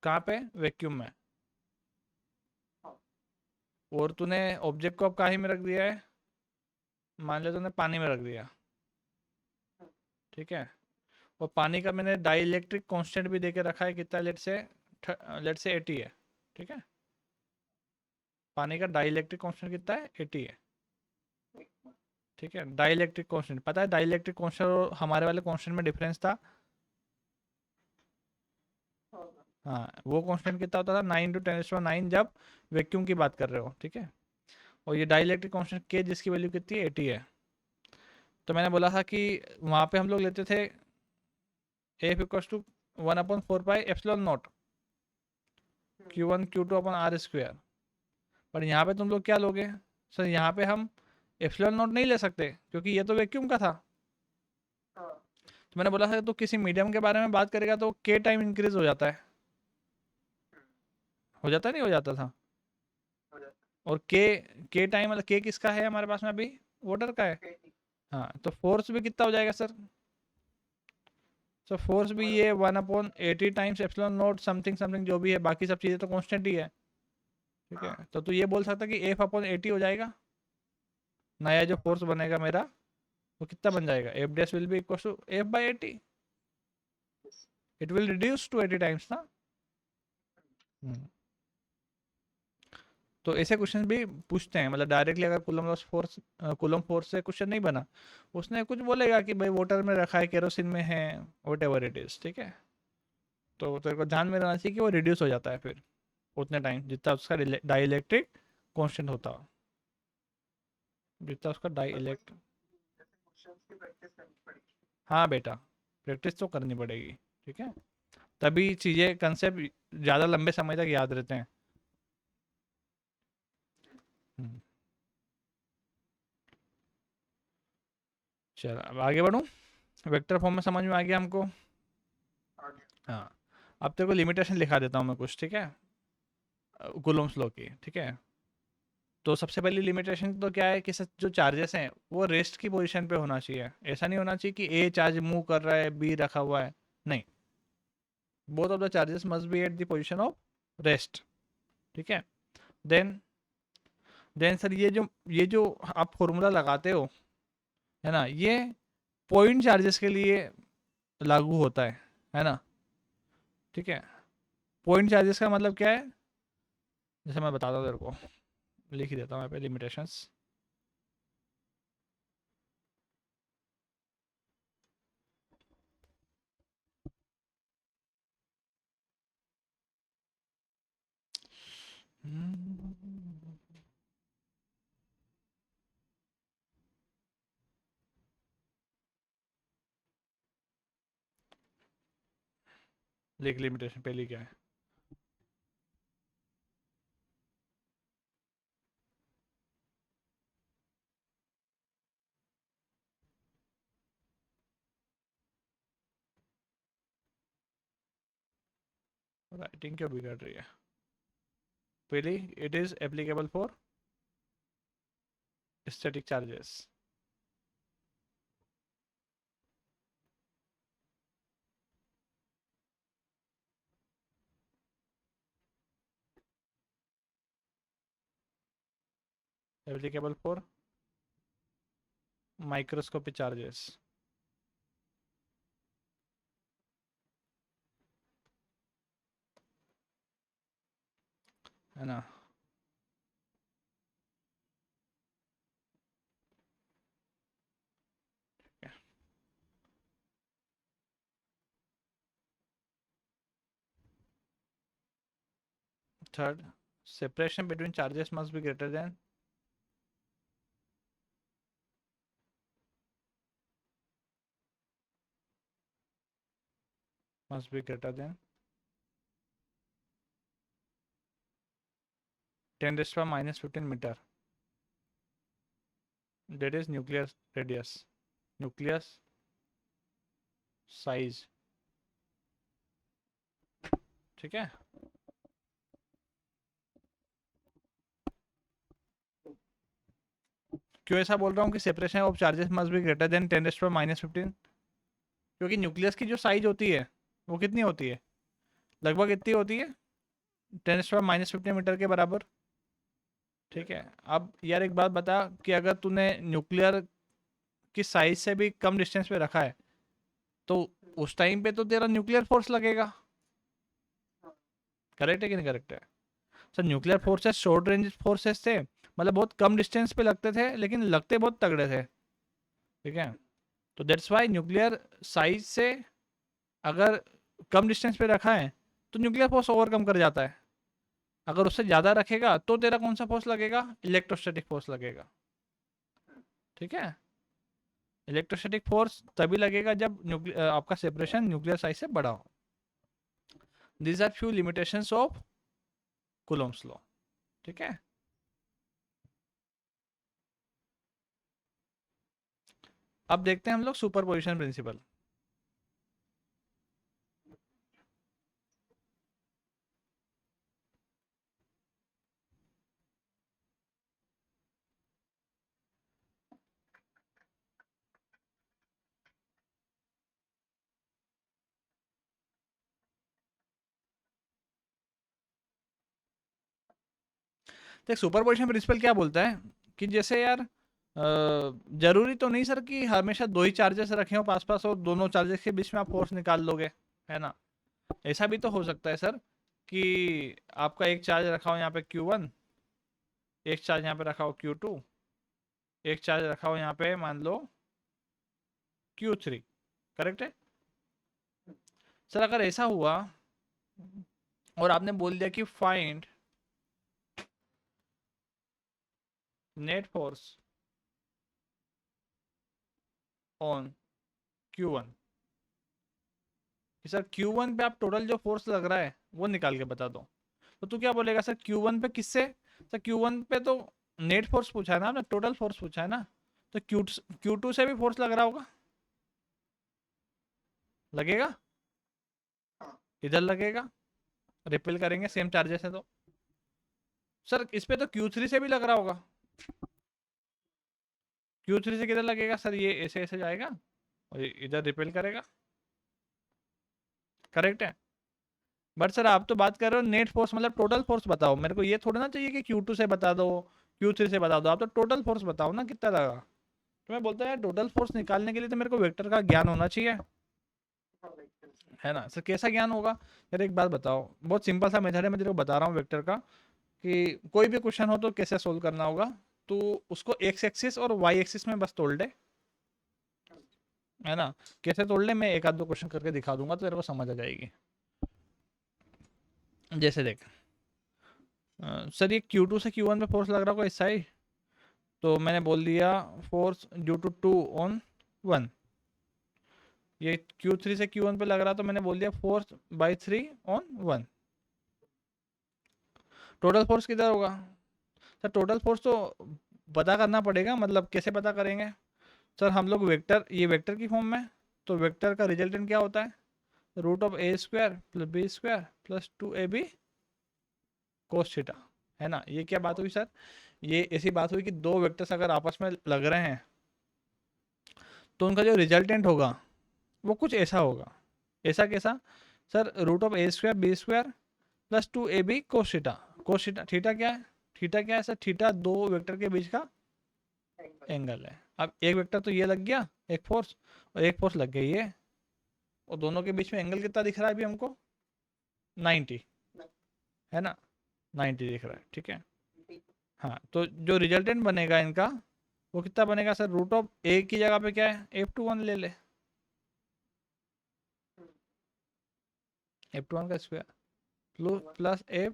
कहाँ पे, वैक्यूम में। और तूने ऑब्जेक्ट को अब कहाँ ही में रख दिया है, मान ले तूने पानी में रख दिया, ठीक है। और पानी का मैंने डाइलेक्ट्रिक कांस्टेंट भी देके रखा है, कितना, लेट से 80 है, ठीक है। पानी का डाइलेक्ट्रिक कांस्टेंट कितना है, 80 है, ठीक है। डाइलेक्ट्रिक कांस्टेंट पता है, डाइलेक्ट्रिक कांस्टेंट और हमारे वाले कांस्टेंट में डिफरेंस था। हाँ, वो कांस्टेंट कितना होता था, 9 × 10⁹ जब वैक्यूम की बात कर रहे हो, ठीक है। और ये डाइलेक्ट्रिक कांस्टेंट के जिसकी वैल्यू कितनी है, 80 है। तो मैंने बोला था कि वहाँ पे हम लोग लेते थे F = 1/4πε0 Q1 Q2/r²। पर यहाँ पे तुम लोग क्या लोगे, सर यहाँ पे हम ε0 नहीं ले सकते क्योंकि ये तो वैक्यूम का था। तो मैंने बोला था तो किसी मीडियम के बारे में बात करेगा तो के टाइम इंक्रीज हो जाता है, हो जाता नहीं हो जाता था। और के टाइम मतलब के किसका है हमारे पास में अभी, वाटर का है। हाँ, तो फोर्स भी कितना हो जाएगा सर, तो फोर्स भी ये 1/80 टाइम्स ε0 समथिंग समथिंग जो भी है, बाकी सब चीज़ें तो कांस्टेंट ही है, ठीक है। तो तू ये बोल सकता कि F/80 हो जाएगा, नया जो फोर्स बनेगा मेरा वो कितना बन जाएगा, F dash will be equal to F/80, it will reduce to 80 times ना। हम्म। तो ऐसे क्वेश्चन भी पूछते हैं, मतलब डायरेक्टली अगर कूलम फोर्स से क्वेश्चन नहीं बना, उसने कुछ बोलेगा कि भाई वाटर में रखा है, केरोसिन में है, वट एवर इट इज, ठीक है। तो तेरे को ध्यान में रहना चाहिए कि वो रिड्यूस हो जाता है फिर उतने टाइम जितना उसका डाइलेक्ट्रिक कांस्टेंट होता हो, जितना उसका डाइलेक्ट। हाँ बेटा, प्रैक्टिस तो करनी पड़ेगी, ठीक है। तभी चीज़ें कंसेप्ट ज़्यादा लंबे समय तक याद रहते हैं। हम्म। चल अब आगे बढ़ूँ, वेक्टर फॉर्म में समझ में आ गया हमको। हाँ, अब तेरे को लिमिटेशन लिखा देता हूँ मैं कुछ, ठीक है, कूलम्ब्स लॉ की, ठीक है। तो सबसे पहली लिमिटेशन तो क्या है कि जो चार्जेस हैं वो रेस्ट की पोजीशन पे होना चाहिए, ऐसा नहीं होना चाहिए कि ए चार्ज मूव कर रहा है बी रखा हुआ है, नहीं, both of the charges must B at the position of rest, ठीक है। देन देन सर ये जो आप फॉर्मूला लगाते हो, है ना, ये पॉइंट चार्जेस के लिए लागू होता है ना, ठीक है। पॉइंट चार्जेस का मतलब क्या है, जैसे मैं बताता हूँ तेरे को, लिख ही देता हूँ यहाँ पे लिमिटेशंस। लिख, लिमिटेशन पहली क्या है, राइटिंग क्यों बिगड़ रही है, पहली, it is applicable for static charges, applicable for microscopic charges, है ना। Third, separation between charges must be greater than must be greater than 10 raised to minus 15 meter. That is nuclear radius, nucleus size. ठीक है, क्यों ऐसा बोल रहा हूँ कि separation of charges must be greater than 10 raise to minus 15? क्योंकि nucleus की जो साइज होती है वो कितनी होती है, लगभग इतनी होती है, 10 रेज़ टू माइनस 15 मीटर के बराबर। ठीक है, अब यार एक बात बता कि अगर तूने न्यूक्लियर की साइज से भी कम डिस्टेंस पे रखा है तो उस टाइम पे तो तेरा न्यूक्लियर फोर्स लगेगा। करेक्ट है कि नहीं करेक्ट है? Sir nuclear forces short range forces थे, मतलब बहुत कम डिस्टेंस पे लगते थे लेकिन लगते बहुत तगड़े थे। ठीक है, तो दैट्स वाई न्यूक्लियर साइज से अगर कम डिस्टेंस पे रखा है तो न्यूक्लियर फोर्स ओवरकम कर जाता है। अगर उससे ज़्यादा रखेगा तो तेरा कौन सा फोर्स लगेगा, इलेक्ट्रोस्टैटिक फोर्स लगेगा। ठीक है, इलेक्ट्रोस्टैटिक फोर्स तभी लगेगा जब आपका सेपरेशन न्यूक्लियर साइज से बड़ा हो। These are few limitations of Coulomb's law. ठीक है, अब देखते हैं हम लोग सुपरपोजिशन प्रिंसिपल। तो सुपरपोजिशन प्रिंसिपल क्या बोलता है कि जैसे यार जरूरी तो नहीं सर कि हमेशा दो ही चार्जेस रखे हो पास पास और दोनों चार्जेस के बीच में आप फोर्स निकाल लोगे, है ना। ऐसा भी तो हो सकता है सर कि आपका एक चार्ज रखा हो यहाँ पे Q1, एक चार्ज यहाँ पे रखा हो Q2, एक चार्ज रखा हो यहाँ पे मान लो Q3। करेक्ट है सर? अगर ऐसा हुआ और आपने बोल दिया कि find net force on Q1, कि सर Q1 पे आप टोटल जो फोर्स लग रहा है वो निकाल के बता दो, तो तू क्या बोलेगा सर Q1 पे किससे? सर Q1 पे तो नेट फोर्स पूछा है ना आपने, टोटल फोर्स पूछा है ना, तो Q2 से भी फोर्स लग रहा होगा, लगेगा, इधर लगेगा, रिपेल करेंगे सेम चार्जेस है तो। सर इस पे तो Q3 से भी लग रहा होगा, Q3 से किधर लगेगा सर? ये ऐसे ऐसे जाएगा और इधर रिपेल करेगा। करेक्ट है, बट सर आप तो बात कर रहे हो नेट फोर्स, मतलब टोटल फोर्स बताओ मेरे को, ये थोड़ा ना चाहिए कि Q2 से बता दो, Q3 से बता दो, आप तो टोटल फोर्स बताओ ना कितना लगा। तो मैं बोलता है टोटल फोर्स निकालने के लिए तो मेरे को वेक्टर का ज्ञान होना चाहिए, है ना। सर कैसा ज्ञान होगा? यार एक बात बताओ, बहुत सिंपल सा मेथड है, मैं तेरे को बता रहा हूँ वेक्टर का, कि कोई भी क्वेश्चन हो तो कैसे सोल्व करना होगा। तो उसको एक्स एक्सिस और वाई एक्सिस में बस तोड़ दे, है ना। कैसे तोड़ ले, मैं एक आध दो क्वेश्चन करके दिखा दूंगा तो तेरे को समझ आ जाएगी। जैसे देख सर ये Q2 से Q1 पे फोर्स लग रहा होगा इस साइड, तो मैंने बोल दिया फोर्स ड्यू टू 2 ऑन 1। ये Q3 से Q1 पे लग रहा तो मैंने बोल दिया force by 3 on 1। Total force किधर होगा? सर टोटल फोर्स तो पता करना पड़ेगा, मतलब कैसे पता करेंगे सर? हम लोग वेक्टर, ये वेक्टर की फॉर्म में, तो वेक्टर का रिजल्टेंट क्या होता है? Root of a square plus b square plus 2ab cos theta, है ना। ये क्या बात हुई सर? ये ऐसी बात हुई कि दो वेक्टर्स अगर आपस में लग रहे हैं तो उनका जो रिजल्टेंट होगा वो कुछ ऐसा होगा। ऐसा कैसा sir? Root of a square b square plus 2ab cos theta. Cos theta, theta क्या है? थीटा क्या है सर? थीटा दो वेक्टर के बीच का एंगल है। अब एक वेक्टर तो ये लग गया एक फोर्स, और एक फोर्स लग गई है, और दोनों के बीच में एंगल कितना दिख रहा है अभी हमको? 90, है ना, 90 दिख रहा है। ठीक है, हाँ, तो जो रिजल्टेंट बनेगा इनका वो कितना बनेगा सर? रूट ऑफ ए की जगह पे क्या है, F21 ले ले, F21 का स्क्वायर प्लस F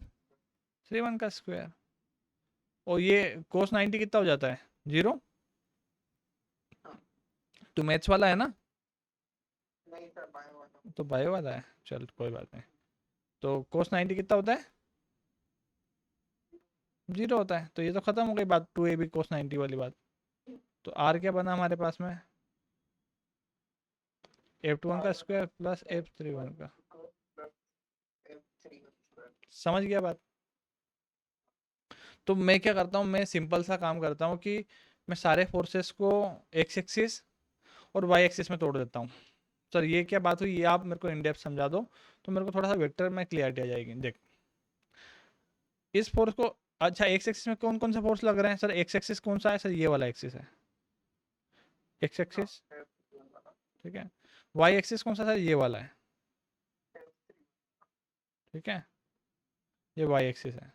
3 1 का स्क्वायर। और ये कोस 90 कितना हो जाता है? 0। तो मैथ्स वाला है ना? नहीं सर, बायो वाला। तो बायो वाला है, चल कोई बात नहीं। तो कोस 90 कितना होता है? 0 होता है। तो ये तो खत्म हो गई बात, 2ab कोस 90 वाली बात। तो आर क्या बना हमारे पास में? f21 का स्क्वायर प्लस f31 का। समझ गया बात? तो मैं क्या करता हूँ, मैं सिंपल सा काम करता हूँ कि मैं सारे फोर्सेस को एक्स एक्सिस और वाई एक्सिस में तोड़ देता हूँ। सर ये क्या बात हुई, ये आप मेरे को इन डेप्थ समझा दो तो मेरे को थोड़ा सा वेक्टर में क्लियरिटी आ जाएगी। देख, इस फोर्स को, अच्छा एक्स एक्सिस में कौन कौन से फोर्स लग रहे हैं? सर एक्स एक्सिस कौन सा है? सर ये वाला एक्सिस है, एक्स एक्सिस, ठीक है। वाई एक्सिस कौन सा? सर ये वाला है, ठीक है, ये वाई एक्सिस है।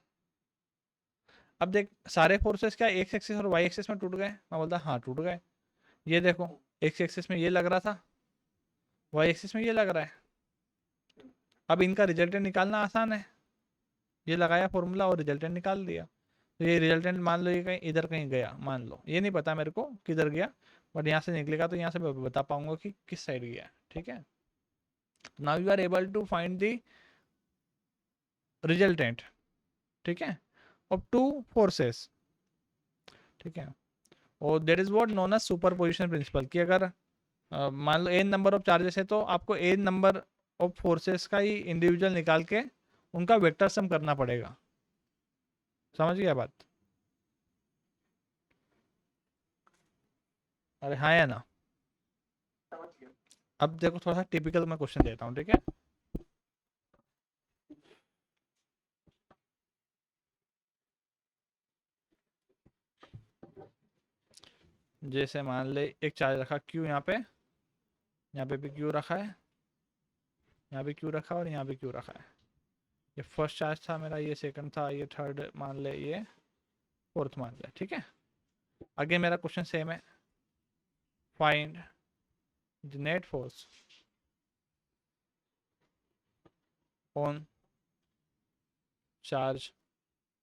अब देख, सारे फोर्सेस क्या एक्स एक्सिस और वाई एक्सिस में टूट गए? मैं बोलता हाँ टूट गए। ये देखो, एक्स एक्सिस में ये लग रहा था, वाई एक्सिस में ये लग रहा है। अब इनका रिजल्टेंट निकालना आसान है, ये लगाया फॉर्मूला और रिजल्टेंट निकाल दिया। तो ये रिजल्टेंट मान लो ये कहीं इधर कहीं गया, मान लो, ये नहीं पता मेरे को किधर गया, बट यहाँ से निकलेगा तो यहाँ से मैं बता पाऊंगा कि किस साइड गया, ठीक है। Now you are able to find the resultant, ठीक है, ऑफ टू फोर्सेस, ठीक है। और that is what known as superposition principle, कि अगर मान लो एन नंबर ऑफ चार्जेस है तो आपको एन नंबर ऑफ फोर्सेस का ही इंडिविजुअल निकाल के उनका वेक्टर सम करना पड़ेगा। समझ गया बात? अरे हाँ या ना? समझ गया। अब देखो थोड़ा सा टिपिकल मैं क्वेश्चन देता हूँ, ठीक है। जैसे मान ले एक चार्ज रखा Q यहाँ पे भी Q रखा है, यहाँ भी Q रखा है और यहाँ भी Q रखा है। ये फर्स्ट चार्ज था मेरा, ये सेकंड था, ये थर्ड मान ले, ये फोर्थ मान ले, ठीक है। आगे मेरा क्वेश्चन सेम है, find the net force on charge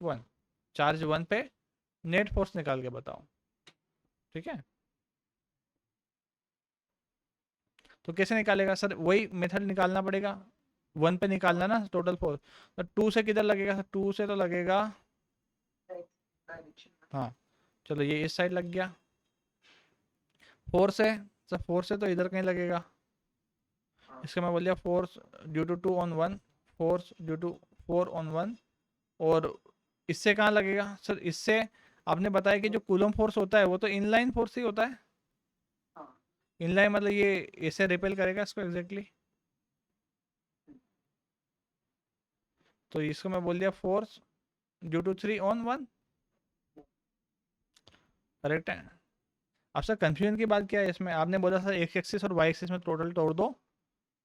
1। Charge 1 पे नेट फोर्स निकाल के बताओ, ठीक है। तो कैसे निकालेगा? सर वही मेथड निकालना पड़ेगा, 1 पे निकालना ना टोटल फोर्स। तो 2 से किधर लगेगा? सर 2 से तो लगेगा, हाँ चलो ये इस साइड लग गया। 4 से, सर 4 से तो इधर कहीं लगेगा। इसका मैं बोल दिया force due to 2 on 1, force due to 4 on 1। और इससे कहाँ लगेगा? सर इससे आपने बताया कि जो कूलम फोर्स होता है वो तो इनलाइन फोर्स ही होता है। इनलाइन मतलब ये ऐसे रिपेल करेगा इसको एग्जैक्टली। तो इसको मैं बोल दिया force due to 3 on 1, correct है। अब सर कंफ्यूजन की बात क्या है इसमें? आपने बोला सर एक्स एक्सिस और वाई एक्सिस में टोटल तोड़ दो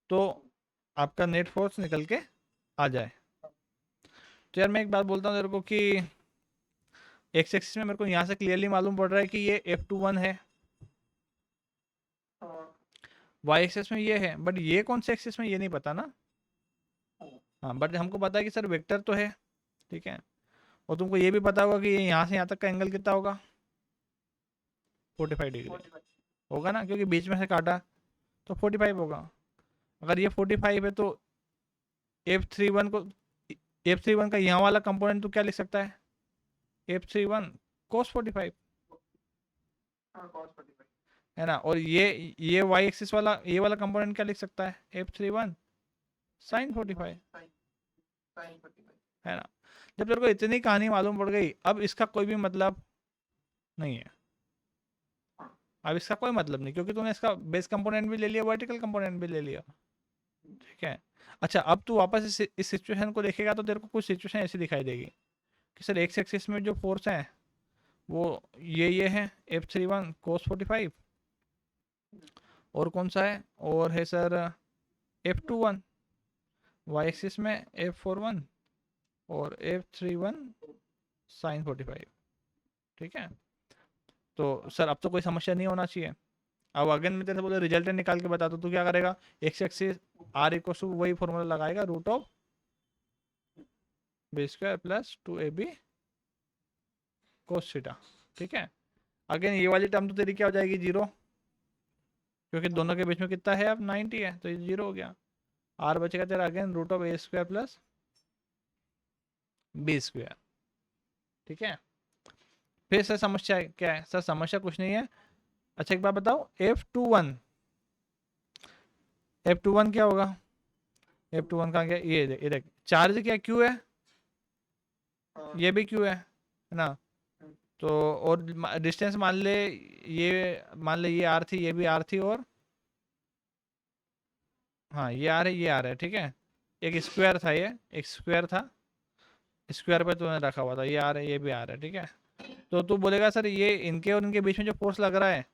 तो आपका नेट फोर्स निकल के आ जाए। तो यार मैं एक बात बोलता हूँ तेरे को कि एक्स एक्सिस में मेरे को यहाँ से क्लियरली मालूम पड़ रहा है कि ये F21 है, वाई एक्सिस में ये है, बट ये कौन से एक्सिस में ये नहीं पता ना। हाँ बट हमको पता है कि सर वेक्टर तो है, ठीक है। और तुमको ये भी पता होगा कि ये यहाँ से यहाँ तक का एंगल कितना होगा? 45 डिग्री होगा ना, क्योंकि बीच में से काटा तो 45 होगा। अगर ये 45 है तो F31 को, F31 का यहाँ वाला कंपोनेंट तो क्या लिख सकता है? F31 cos 45, है ना। और ये y एक्सिस वाला ये वाला कंपोनेंट क्या लिख सकता है? F31 sin 45, है ना। जब तेरे को इतनी कहानी मालूम पड़ गई, अब इसका कोई भी मतलब नहीं है। अब इसका कोई मतलब नहीं, क्योंकि तूने इसका बेस कंपोनेंट भी ले लिया, वर्टिकल कंपोनेंट भी ले लिया, ठीक है। अच्छा अब तू वापस इस सिचुएशन को देखेगा तो तेरे को कुछ सिचुएशन ऐसी दिखाई देगी कि सर एक्स एक्सिस में जो फोर्स है वो ये है F31 cos 45, और कौन सा है? और है सर F21, वाई एक्सिस में F41 और F31 sin 45, ठीक है। तो सर अब तो कोई समस्या नहीं होना चाहिए। अब अगेन मैं तेरे से बोले रिजल्टेंट निकाल के बता, तो तू क्या करेगा? X axis R equal to वही फॉर्मूला लगाएगा, root of b square plus 2ab cos theta. ठीक है, अगेन ये वाली टर्म तो तेरी क्या हो जाएगी, 0, क्योंकि दोनों के बीच में कितना है अब 90 है, तो ये 0 हो गया। आर बचेगा तेरा again root of a square plus b square. ठीक है, फिर सर समस्या क्या है? सर समस्या कुछ नहीं है। अच्छा एक बात बताओ, F21 क्या होगा? F21 का क्या, ये देख चार्ज क्या क्यू है, हाँ, ये भी क्यू है ना? तो और डिस्टेंस मान ले ये आर थी, ये भी आर थी, और हाँ ये आर है, ये आर है। ठीक है, एक स्क्वायर था, ये एक स्क्वायर था, स्क्वायर पे तूने रखा हुआ था, ये आर है, ये भी आर है। ठीक है, तो तू बोलेगा सर ये इनके और इनके बीच में जो फोर्स लग रहा है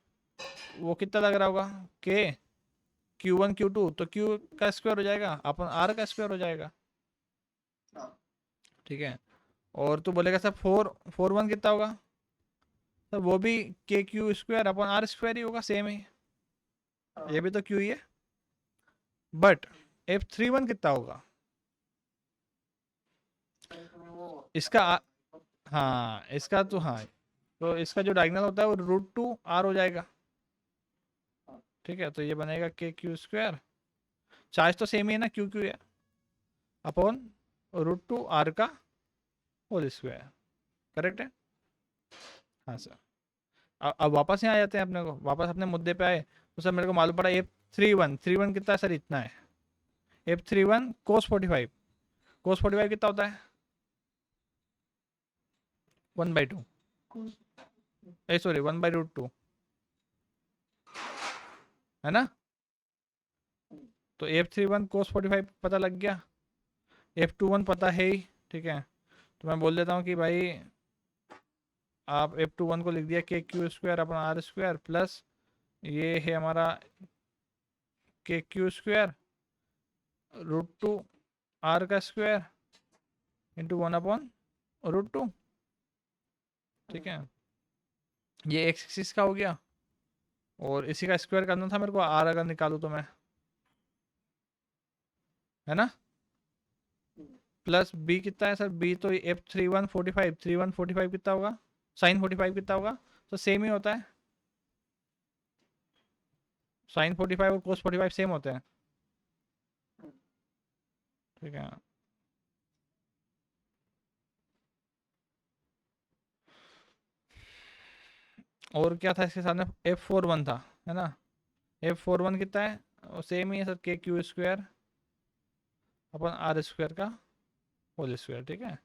वो कितना लग रहा होगा, के Q1 Q2, तो Q का स्क्वायर हो जाएगा अपन R का स्क्वायर हो जाएगा। हाँ, ठीक है, और तू बोलेगा सर 4 1 कितना होगा, तो वो भी के क्यू स्क्वायर अपन आर स्क्वायर ही होगा, सेम ही, हाँ, ये भी तो क्यू ही है। बट F31 कितना होगा वो इसका हाँ इसका तो हाँ, तो इसका जो डायगोनल होता है वो √2 R हो जाएगा। ठीक है, तो ये बनेगा के क्यू स्क्वायर, चार्ज तो सेम ही है ना, क्यू क्यू है, अपॉन √2 R का होल स्क्वायर। करेक्ट है? हाँ सर। अब वापस यहाँ आ जाते हैं, अपने को वापस अपने मुद्दे पे आए। तो सर मेरे को मालूम पड़ा F31 कितना है सर, इतना है। F31 cos 45, cos 45 कितना होता है, 1/2, सॉरी 1/√2 है ना? तो F31 cos 45 पता लग गया, F21 पता है ही। ठीक है, तो मैं बोल देता हूँ कि भाई आप F21 को लिख दिया के क्यू स्क्वायर अपन आर स्क्वायर प्लस ये है हमारा के क्यू स्क्वायर √2 R का स्क्वायर इंटू 1/√2। ठीक है, ये एक्स एक्सिस का हो गया, और इसी का स्क्वायर करना था मेरे को, आर अगर निकालूँ तो मैं, है ना? प्लस बी कितना है सर, बी तो F31 45 कितना होगा, साइन 45 कितना होगा, तो सेम ही होता है, साइन 45 और कोस 45 सेम होते हैं। ठीक है, और क्या था इसके साथ में, F41 था, है ना? F41 कितना है, और सेम ही है सर, के क्यू स्क्वायर अपन आर स्क्वायर का होल स्क्वायर। ठीक है,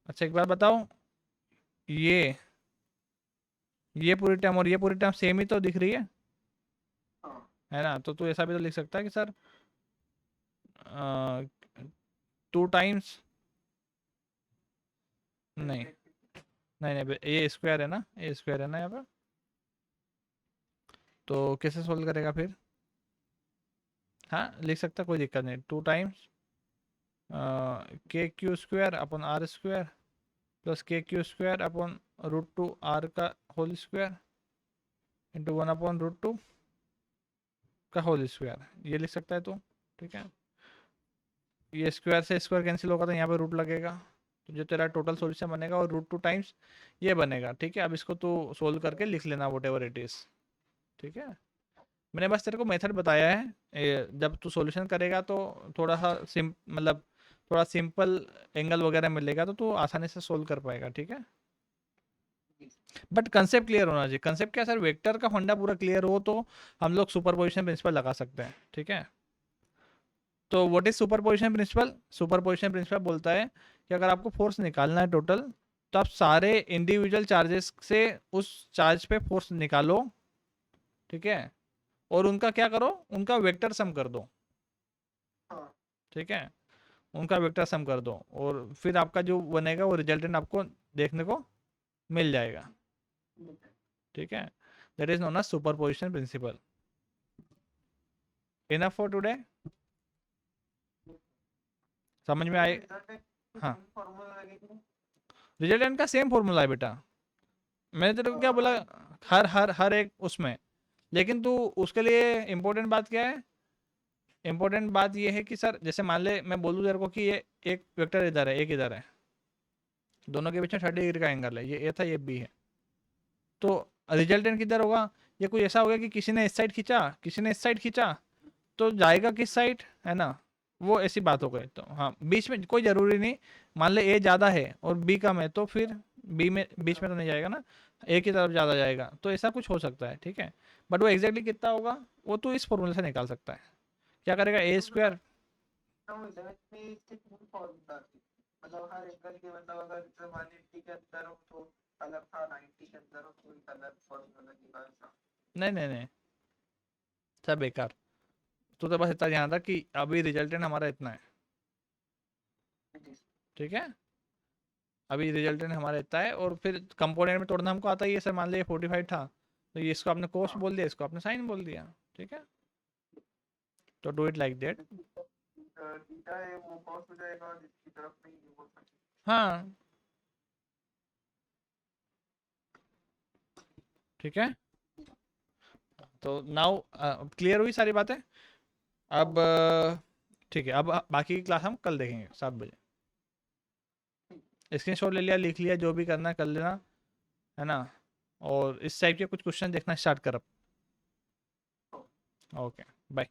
अच्छा एक बात बताओ, ये ये पूरी टर्म और ये पूरी टर्म सेम ही तो दिख रही हाँ, है ना? तो तू ऐसा भी तो लिख सकता है कि सर 2 टाइम्स, नहीं नहीं नहीं, ये स्क्वायर है ना, ये स्क्वायर है ना यहाँ पर, तो कैसे सोल्व करेगा फिर? हाँ लिख सकता, कोई दिक्कत नहीं, 2 टाइम्स के क्यू स्क्वायर अपन R square plus k Q square upon √2 R का होल स्क्वायर इंटू 1/√2 का होल स्क्वायर, ये लिख सकता है तो। ठीक है, ये स्क्वायर से स्क्वायर कैंसिल होगा तो यहाँ पे रूट लगेगा, तो जो तेरा टोटल सॉल्यूशन बनेगा और √2 टाइम्स ये बनेगा। ठीक है, अब इसको तू सोल्व करके लिख लेना वट एवर इट इज़। ठीक है, मैंने बस तेरे को मेथड बताया है, जब तू सॉल्यूशन करेगा तो थोड़ा सा मतलब थोड़ा सिंपल एंगल वगैरह मिलेगा, तो तू आसानी से सोल्व कर पाएगा। ठीक है, बट कंसेप्ट क्लियर होना चाहिए। कंसेप्ट क्या सर, वेक्टर का फंडा पूरा क्लियर हो तो हम लोग सुपरपोजिशन प्रिंसिपल लगा सकते हैं। ठीक है, तो what is superposition principle? Superposition principle बोलता है कि अगर आपको फोर्स निकालना है टोटल, तो आप सारे इंडिविजुअल चार्जेस से उस चार्ज पे फोर्स निकालो। ठीक है, और उनका क्या करो, उनका वेक्टर सम कर दो। हाँ, ठीक है, उनका वेक्टर सम कर दो, और फिर आपका जो बनेगा वो रिजल्टेंट आपको देखने को मिल जाएगा। ठीक है, that is known as superposition principle. Enough for today, समझ में आए? हाँ, फॉर्मूला लगेगा। रिजल्टेंट का सेम फॉर्मूला है बेटा, मैंने तेरे को क्या बोला, हर हर हर एक उसमें, लेकिन तू उसके लिए इम्पोर्टेंट बात क्या है, इम्पोर्टेंट बात ये है कि सर जैसे मान ले मैं बोलूँ तेरे को कि ये एक वेक्टर इधर है, एक इधर है, दोनों के बीच में 30 डिग्री का एंगल है, ये ए था ये बी है, तो रिजल्टेंट किधर होगा? ये कुछ ऐसा होगा कि किसी ने इस साइड खींचा, किसी ने इस साइड खींचा, तो जाएगा किस साइड, है ना? वो ऐसी बात हो गई। तो हाँ, बीच में कोई ज़रूरी नहीं, मान ले ए ज़्यादा है और बी कम है, तो फिर बी में बीच में तो नहीं जाएगा ना, ए की तरफ ज़्यादा जाएगा, तो ऐसा कुछ हो सकता है, ठीक है। बट वो एग्जैक्टली कितना होगा वो तो इस फॉर्मूले से निकाल सकता है। क्या करेगा, ए स्क्वायर, मतलब हर एंगल के मतलब अगर 180 के अंदर हो तो अलग था, 90 के अंदर हो तो एक अलग फॉर्मूला निकाल था। नहीं नहीं नहीं, सब बेकार। तो बस इतना ध्यान रख कि अभी रिजल्टेंट हमारा इतना है, ठीक है। अभी रिजल्टेंट हमारा इतना है, और फिर कंपोनेंट में तोड़ना हमको आता ही है सर। मान लिया 45 था, तो ये इसको आपने कोस बोल दिया, इसको आपने साइन बोल दिया, ठीक है। तो do it like that. Theta है वो कॉस हो जाएगा और इसकी तरफ नहीं बोल सकते। हाँ ठीक है। तो नाउ क्लियर हुई सारी बातें। अब ठीक है, अब बाकी की क्लास हम कल देखेंगे 7 बजे। स्क्रीनशॉट ले लिया, लिख लिया, जो भी करना है कर लेना, है ना। और इस टाइप के कुछ क्वेश्चन देखना स्टार्ट कर अब। Okay bye.